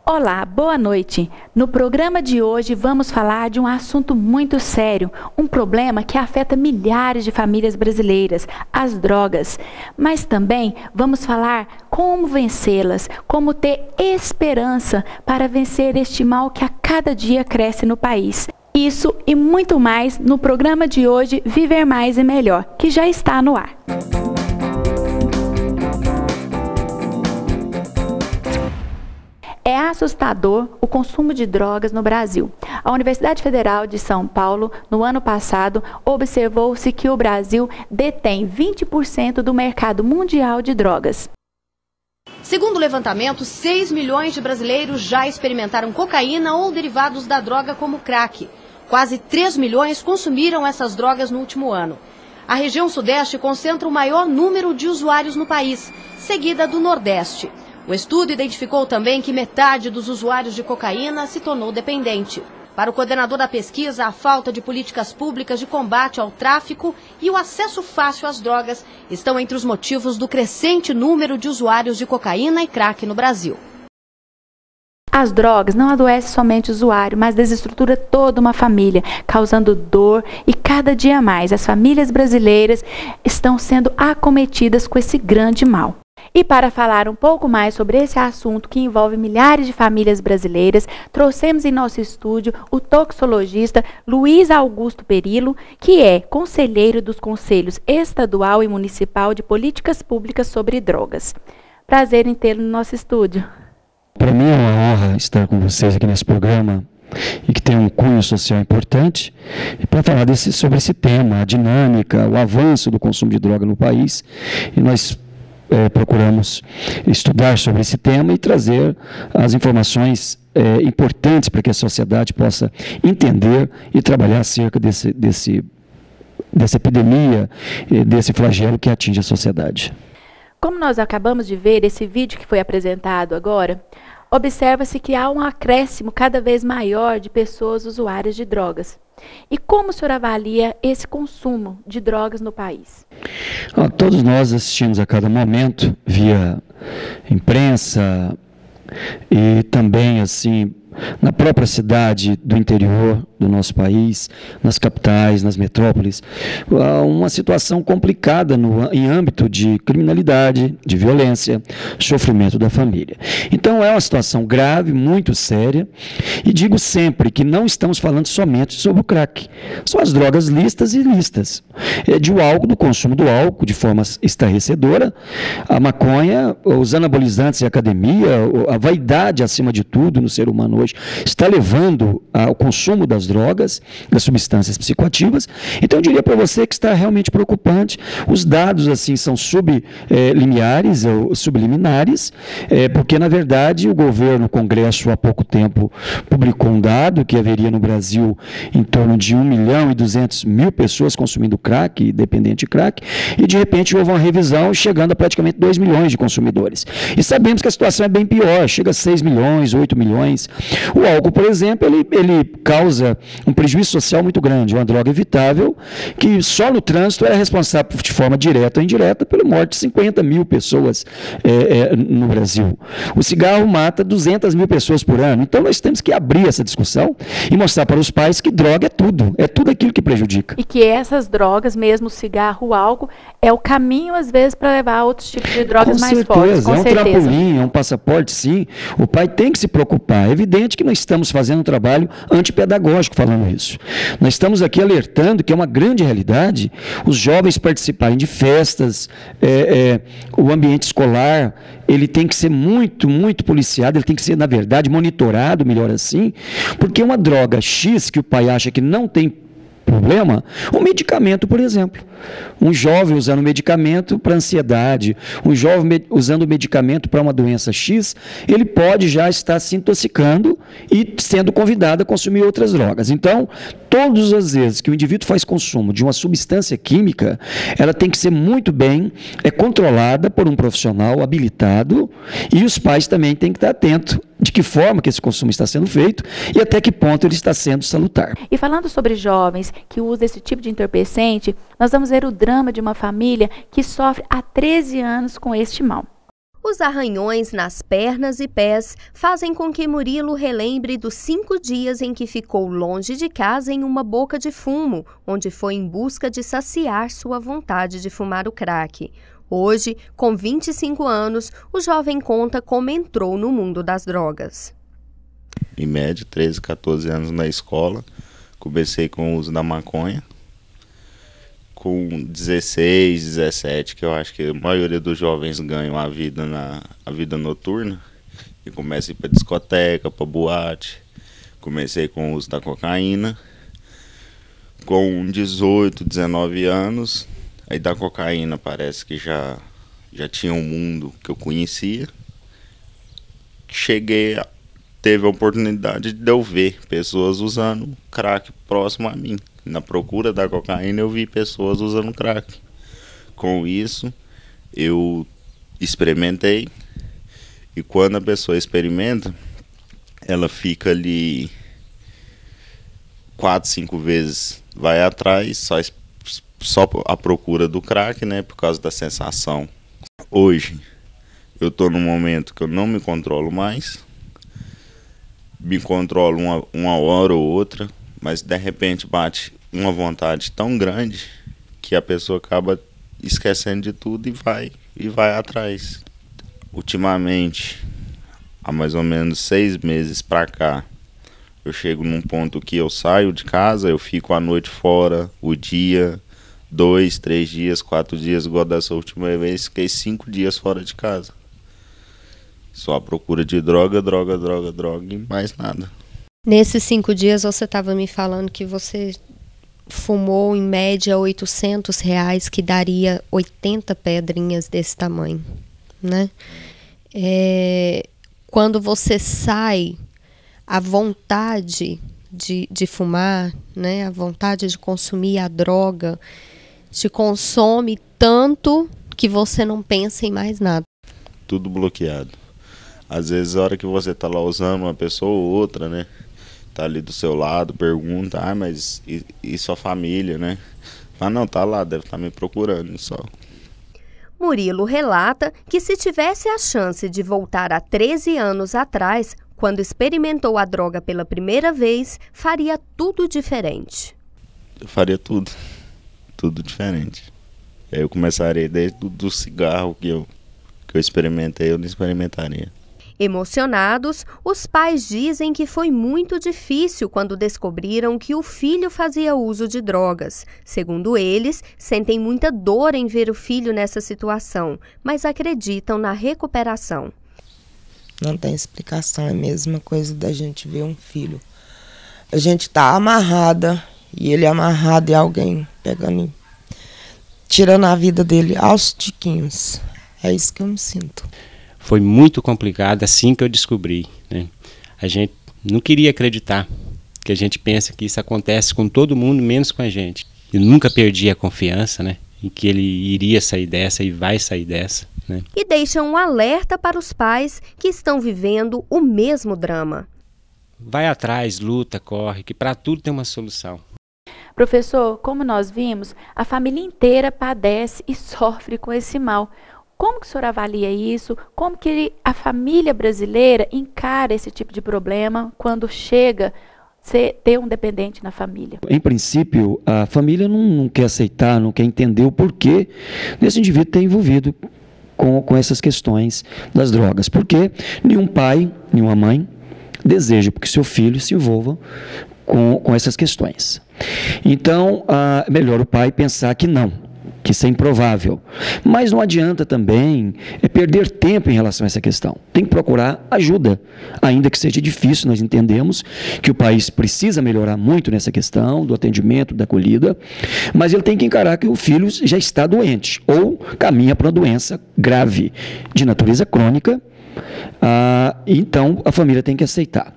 Olá, boa noite. No programa de hoje vamos falar de um assunto muito sério, um problema que afeta milhares de famílias brasileiras, as drogas. Mas também vamos falar como vencê-las, como ter esperança para vencer este mal que a cada dia cresce no país. Isso e muito mais no programa de hoje Viver Mais e Melhor, que já está no ar. É assustador o consumo de drogas no Brasil. A Universidade Federal de São Paulo, no ano passado, observou-se que o Brasil detém 20% do mercado mundial de drogas. Segundo o levantamento, 6 milhões de brasileiros já experimentaram cocaína ou derivados da droga como crack. Quase 3 milhões consumiram essas drogas no último ano. A região Sudeste concentra o maior número de usuários no país, seguida do Nordeste. O estudo identificou também que metade dos usuários de cocaína se tornou dependente. Para o coordenador da pesquisa, a falta de políticas públicas de combate ao tráfico e o acesso fácil às drogas estão entre os motivos do crescente número de usuários de cocaína e crack no Brasil. As drogas não adoecem somente o usuário, mas desestrutura toda uma família, causando dor e cada dia mais as famílias brasileiras estão sendo acometidas com esse grande mal. E para falar um pouco mais sobre esse assunto que envolve milhares de famílias brasileiras, trouxemos em nosso estúdio o toxicologista Luiz Augusto Perillo, que é conselheiro dos Conselhos Estadual e Municipal de Políticas Públicas sobre Drogas. Prazer em tê-lo no nosso estúdio. Para mim é uma honra estar com vocês aqui nesse programa e que tem um cunho social importante e para falar sobre esse tema, a dinâmica, o avanço do consumo de droga no país. E nós procuramos estudar sobre esse tema e trazer as informações importantes para que a sociedade possa entender e trabalhar acerca dessa epidemia, desse flagelo que atinge a sociedade. Como nós acabamos de ver esse vídeo que foi apresentado agora, observa-se que há um acréscimo cada vez maior de pessoas usuárias de drogas. E como o senhor avalia esse consumo de drogas no país? Todos nós assistimos a cada momento, via imprensa e também assim na própria cidade do interior do nosso país, nas capitais, nas metrópoles, uma situação complicada em âmbito de criminalidade, de violência, sofrimento da família. Então é uma situação grave, muito séria, e digo sempre que não estamos falando somente sobre o crack, são as drogas lícitas e ilícitas, do consumo do álcool de forma estarrecedora, a maconha, os anabolizantes em academia, a vaidade acima de tudo no ser humano hoje, está levando ao consumo das drogas, das substâncias psicoativas. Então eu diria para você que está realmente preocupante. Os dados assim são sublimiares ou subliminares, porque na verdade o governo, o Congresso há pouco tempo publicou um dado que haveria no Brasil em torno de 1.200.000 pessoas consumindo crack, dependente de crack, e de repente houve uma revisão chegando a praticamente 2 milhões de consumidores. E sabemos que a situação é bem pior, chega a 6 milhões, 8 milhões. O álcool, por exemplo, ele causa um prejuízo social muito grande, uma droga evitável, que só no trânsito era responsável de forma direta ou indireta pela morte de 50.000 pessoas no Brasil. O cigarro mata 200.000 pessoas por ano. Então nós temos que abrir essa discussão e mostrar para os pais que droga é tudo aquilo que prejudica. E que essas drogas, mesmo o cigarro, o álcool, é o caminho às vezes para levar a outros tipos de drogas mais fortes. Com certeza. Trampolim, é um passaporte, sim. O pai tem que se preocupar. É evidente que nós estamos fazendo um trabalho antipedagógico falando isso. Nós estamos aqui alertando que é uma grande realidade os jovens participarem de festas, o ambiente escolar, ele tem que ser muito, muito policiado, ele tem que ser, na verdade, monitorado, melhor assim, porque uma droga X que o pai acha que não tem problema, um medicamento, por exemplo. Um jovem usando medicamento para ansiedade, um jovem usando medicamento para uma doença X, ele pode já estar se intoxicando e sendo convidado a consumir outras drogas. Então, todas as vezes que o indivíduo faz consumo de uma substância química, ela tem que ser muito bem controlada por um profissional habilitado, e os pais também têm que estar atentos de que forma que esse consumo está sendo feito e até que ponto ele está sendo salutar. E falando sobre jovens que usam esse tipo de entorpecente, nós vamos ver o drama de uma família que sofre há 13 anos com este mal. Os Os arranhões nas pernas e pés fazem com que Murilo relembre dos 5 dias em que ficou longe de casa em uma boca de fumo, onde foi em busca de saciar sua vontade de fumar o crack. Hoje, com 25 anos, o jovem conta como entrou no mundo das drogas. Em média, 13, 14 anos na escola, comecei com o uso da maconha. Com 16, 17, que eu acho que a maioria dos jovens ganham a vida noturna, e começa a ir para discoteca, para boate. Comecei com o uso da cocaína. Com 18, 19 anos, aí da cocaína parece que já tinha um mundo que eu conhecia. Teve a oportunidade de eu ver pessoas usando crack próximo a mim. Na procura da cocaína eu vi pessoas usando crack. Com isso, eu experimentei. E quando a pessoa experimenta, ela fica ali 4, 5 vezes, vai atrás, só à procura do crack, né? Por causa da sensação. Hoje, eu estou num momento que eu não me controlo mais. Me controlo uma hora ou outra, mas de repente bate uma vontade tão grande que a pessoa acaba esquecendo de tudo e vai atrás. Ultimamente, há mais ou menos 6 meses pra cá, eu chego num ponto que eu saio de casa, eu fico a noite fora, o dia, 2, 3 dias, 4 dias, igual dessa última vez, fiquei 5 dias fora de casa. Só à procura de droga e mais nada. Nesses 5 dias você estava me falando que você fumou em média R$800, que daria 80 pedrinhas desse tamanho, né? Quando você sai, a vontade de fumar, né? A vontade de consumir a droga te consome tanto que você não pensa em mais nada. Tudo bloqueado. Às vezes, a hora que você tá lá usando, uma pessoa ou outra, né? Tá ali do seu lado, pergunta, mas e sua família, né? Fala, não, tá lá, deve estar me procurando só. Murilo relata que se tivesse a chance de voltar a 13 anos atrás, quando experimentou a droga pela primeira vez, faria tudo diferente. Eu faria tudo diferente. Aí eu começaria desde do cigarro que eu experimentei, eu não experimentaria. Emocionados, os pais dizem que foi muito difícil quando descobriram que o filho fazia uso de drogas. Segundo eles, sentem muita dor em ver o filho nessa situação, mas acreditam na recuperação. Não tem explicação, é a mesma coisa da gente ver um filho. A gente tá amarrada e ele amarrado e alguém pegando, tirando a vida dele aos tiquinhos. É isso que eu me sinto. Foi muito complicado assim que eu descobri, né? A gente não queria acreditar, que a gente pensa que isso acontece com todo mundo, menos com a gente. Eu nunca perdi a confiança, né, em que ele iria sair dessa e vai sair dessa, né? E deixam um alerta para os pais que estão vivendo o mesmo drama. Vai atrás, luta, corre, que para tudo tem uma solução. Professor, como nós vimos, a família inteira padece e sofre com esse mal. Como que o senhor avalia isso? Como que a família brasileira encara esse tipo de problema quando chega a ter um dependente na família? Em princípio, a família não quer aceitar, não quer entender o porquê desse indivíduo ter envolvido com essas questões das drogas. Porque nenhum pai, nenhuma mãe deseja que seu filho se envolva com essas questões. Então, é melhor o pai pensar que não, que isso é improvável. Mas não adianta também perder tempo em relação a essa questão. Tem que procurar ajuda, ainda que seja difícil. Nós entendemos que o país precisa melhorar muito nessa questão do atendimento, da acolhida, mas ele tem que encarar que o filho já está doente ou caminha para uma doença grave, de natureza crônica. Então a família tem que aceitar.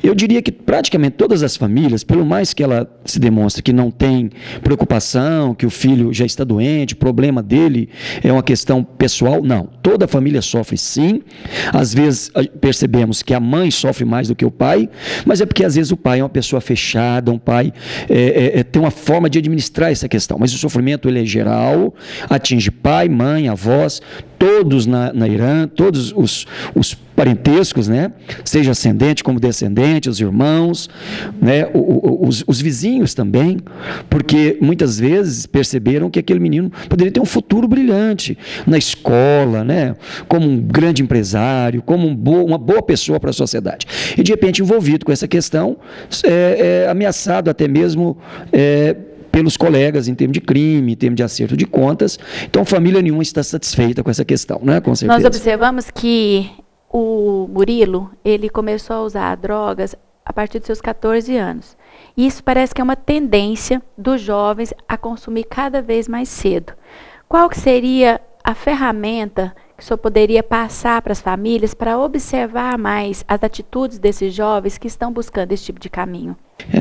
Eu diria que praticamente todas as famílias, pelo mais que ela se demonstre que não tem preocupação, que o filho já está doente, o problema dele é uma questão pessoal, não. Toda a família sofre sim. Às vezes percebemos que a mãe sofre mais do que o pai, mas é porque às vezes o pai é uma pessoa fechada, um pai tem uma forma de administrar essa questão, mas o sofrimento ele é geral, atinge pai, mãe, avós, todos na Irã, todos os parentescos, né? Seja ascendente como descendente, os irmãos, né? Os vizinhos também, porque muitas vezes perceberam que aquele menino poderia ter um futuro brilhante na escola, né? Como um grande empresário, como uma boa pessoa para a sociedade. E de repente envolvido com essa questão, ameaçado até mesmo pelos colegas em termos de crime, em termos de acerto de contas. Então, família nenhuma está satisfeita com essa questão, né? Com certeza. Nós observamos que o Murilo, ele começou a usar drogas a partir dos seus 14 anos. E isso parece que é uma tendência dos jovens a consumir cada vez mais cedo. Qual que seria a ferramenta que o senhor poderia passar para as famílias para observar mais as atitudes desses jovens que estão buscando esse tipo de caminho?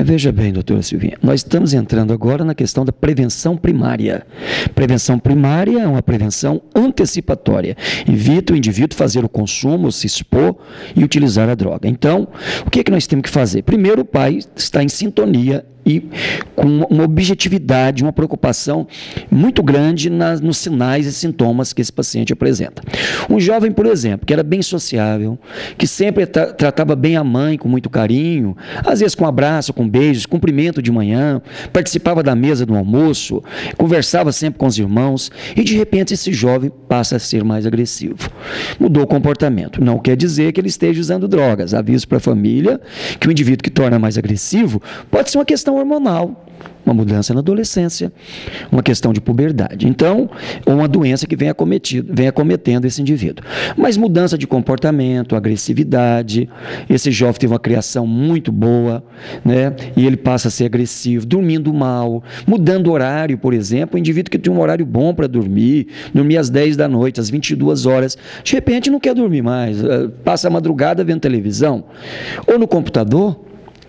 Veja bem, doutora Silvinha, nós estamos entrando agora na questão da prevenção primária. Prevenção primária é uma prevenção antecipatória. Evita o indivíduo fazer o consumo, se expor e utilizar a droga. Então, o que nós temos que fazer? Primeiro, o pai está em sintonia e com uma objetividade, uma preocupação muito grande nos sinais e sintomas que esse paciente apresenta. Um jovem, por exemplo, que era bem sociável, que sempre tratava bem a mãe com muito carinho, às vezes com abraço, com beijos, cumprimento de manhã, participava da mesa do almoço, conversava sempre com os irmãos, e de repente esse jovem passa a ser mais agressivo. Mudou o comportamento. Não quer dizer que ele esteja usando drogas. Aviso para a família que o indivíduo que torna mais agressivo pode ser uma questão hormonal, uma mudança na adolescência, uma questão de puberdade. Então, uma doença que vem acometendo esse indivíduo. Mas mudança de comportamento, agressividade, esse jovem teve uma criação muito boa, né? E ele passa a ser agressivo, dormindo mal, mudando horário, por exemplo, o indivíduo que tem um horário bom para dormir às 10 da noite, às 22 horas, de repente não quer dormir mais, passa a madrugada vendo televisão, ou no computador.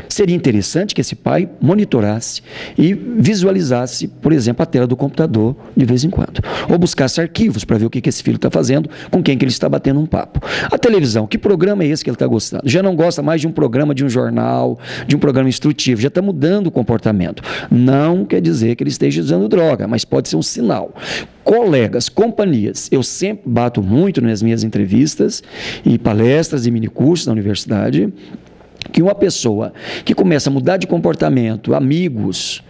Seria interessante que esse pai monitorasse e visualizasse, por exemplo, a tela do computador de vez em quando. Ou buscasse arquivos para ver o que esse filho está fazendo, com quem que ele está batendo um papo. A televisão, que programa é esse que ele está gostando? Já não gosta mais de um programa, de um jornal, de um programa instrutivo, já está mudando o comportamento. Não quer dizer que ele esteja usando droga, mas pode ser um sinal. Colegas, companhias, eu sempre bato muito nas minhas entrevistas e palestras e minicursos na universidade, que uma pessoa que começa a mudar de comportamento, amigos,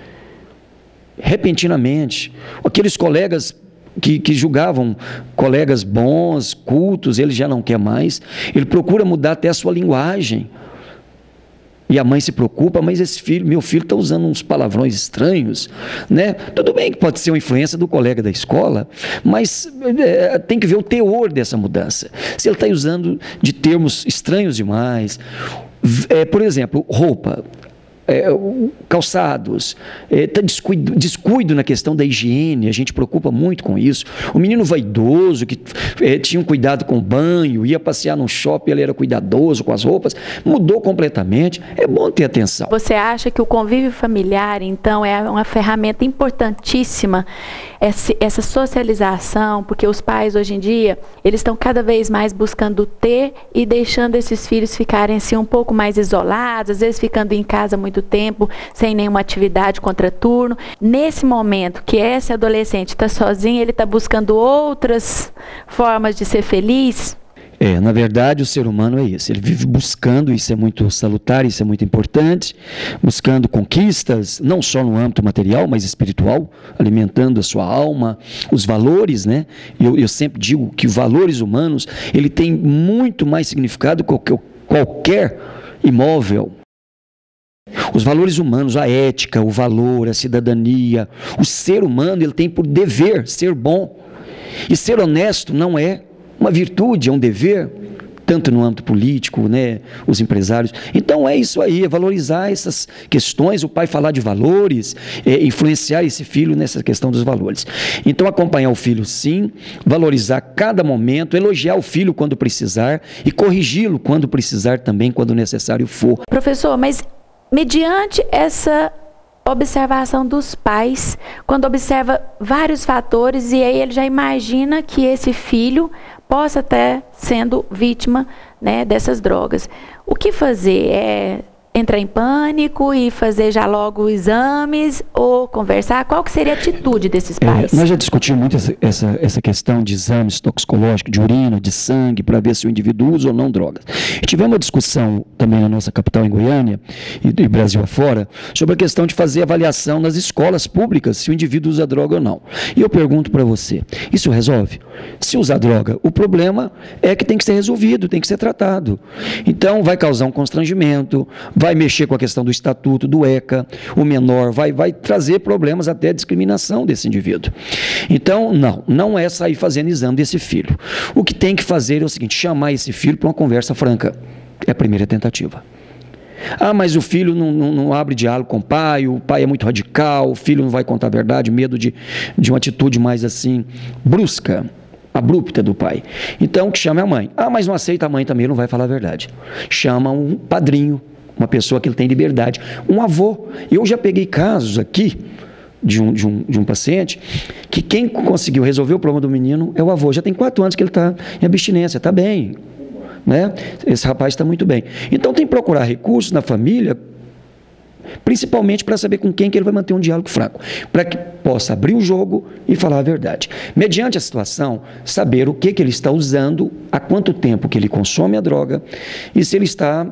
repentinamente, aqueles colegas que julgavam colegas bons, cultos, ele já não quer mais, ele procura mudar até a sua linguagem. E a mãe se preocupa, mas meu filho está usando uns palavrões estranhos, né? Tudo bem que pode ser uma influência do colega da escola, mas tem que ver o teor dessa mudança. Se ele está usando de termos estranhos demais, por exemplo, roupa, calçados, descuido na questão da higiene, a gente preocupa muito com isso. O menino vaidoso, que tinha um cuidado com o banho, ia passear num shopping, ele era cuidadoso com as roupas, mudou completamente. É bom ter atenção. Você acha que o convívio familiar, então, é uma ferramenta importantíssima, essa socialização, porque os pais, hoje em dia, eles estão cada vez mais buscando ter e deixando esses filhos ficarem assim, um pouco mais isolados, às vezes ficando em casa muito tempo, sem nenhuma atividade contraturno. Nesse momento que esse adolescente está sozinho, ele está buscando outras formas de ser feliz? Na verdade, o ser humano é isso, ele vive buscando, isso é muito salutar, isso é muito importante, buscando conquistas, não só no âmbito material, mas espiritual, alimentando a sua alma, os valores, né? Eu sempre digo que os valores humanos, ele tem muito mais significado que qualquer imóvel. Os valores humanos, a ética, o valor, a cidadania, o ser humano, ele tem por dever ser bom. E ser honesto não é uma virtude, é um dever, tanto no âmbito político, né, os empresários. Então é isso aí, é valorizar essas questões, o pai falar de valores, influenciar esse filho nessa questão dos valores. Então acompanhar o filho sim, valorizar cada momento, elogiar o filho quando precisar e corrigi-lo quando precisar também, quando necessário for. Professor, mas mediante essa observação dos pais, quando observa vários fatores, e aí ele já imagina que esse filho possa estar sendo vítima, né, dessas drogas. O que fazer? entrar em pânico e fazer já logo exames ou conversar? Qual que seria a atitude desses pais? Nós já discutimos muito essa questão de exames toxicológicos, de urina, de sangue, para ver se o indivíduo usa ou não drogas. E tivemos uma discussão também na nossa capital, em Goiânia, e Brasil afora, sobre a questão de fazer avaliação nas escolas públicas, se o indivíduo usa droga ou não. E eu pergunto para você, isso resolve? Se usar droga, o problema é que tem que ser resolvido, tem que ser tratado. Então, vai causar um constrangimento, vai mexer com a questão do estatuto, do ECA, o menor, vai trazer problemas até discriminação desse indivíduo. Então, não é sair fazendo exame desse filho. O que tem que fazer é o seguinte, chamar esse filho para uma conversa franca. É a primeira tentativa. Ah, mas o filho não abre diálogo com o pai é muito radical, o filho não vai contar a verdade, medo de uma atitude mais assim, brusca, abrupta do pai. Então, que chame a mãe. Ah, mas não aceita a mãe também, não vai falar a verdade. Chama um padrinho, uma pessoa que ele tem liberdade, um avô. Eu já peguei casos aqui de um paciente que quem conseguiu resolver o problema do menino é o avô. Já tem 4 anos que ele está em abstinência, está bem, né? Esse rapaz está muito bem. Então tem que procurar recursos na família, principalmente para saber com quem que ele vai manter um diálogo franco, para que possa abrir o jogo e falar a verdade. Mediante a situação, saber o que ele está usando, há quanto tempo que ele consome a droga e se ele está,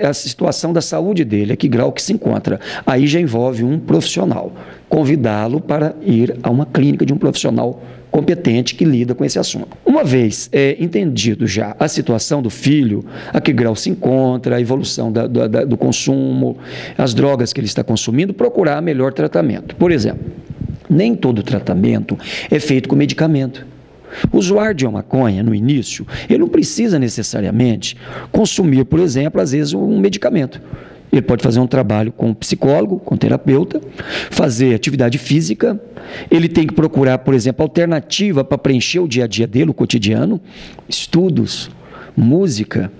a situação da saúde dele, a que grau que se encontra. Aí já envolve um profissional, convidá-lo para ir a uma clínica de um profissional competente que lida com esse assunto. Uma vez entendido já a situação do filho, a que grau se encontra, a evolução do consumo, as drogas que ele está consumindo, procurar melhor tratamento. Por exemplo, nem todo tratamento é feito com medicamento. O usuário de uma maconha, no início, ele não precisa necessariamente consumir, por exemplo, às vezes um medicamento. Ele pode fazer um trabalho com um psicólogo, com um terapeuta, fazer atividade física, ele tem que procurar, por exemplo, alternativa para preencher o dia a dia dele, o cotidiano, estudos, música,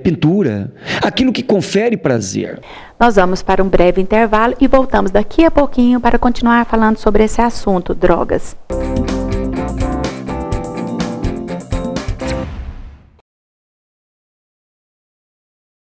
pintura, aquilo que confere prazer. Nós vamos para um breve intervalo e voltamos daqui a pouquinho para continuar falando sobre esse assunto, drogas.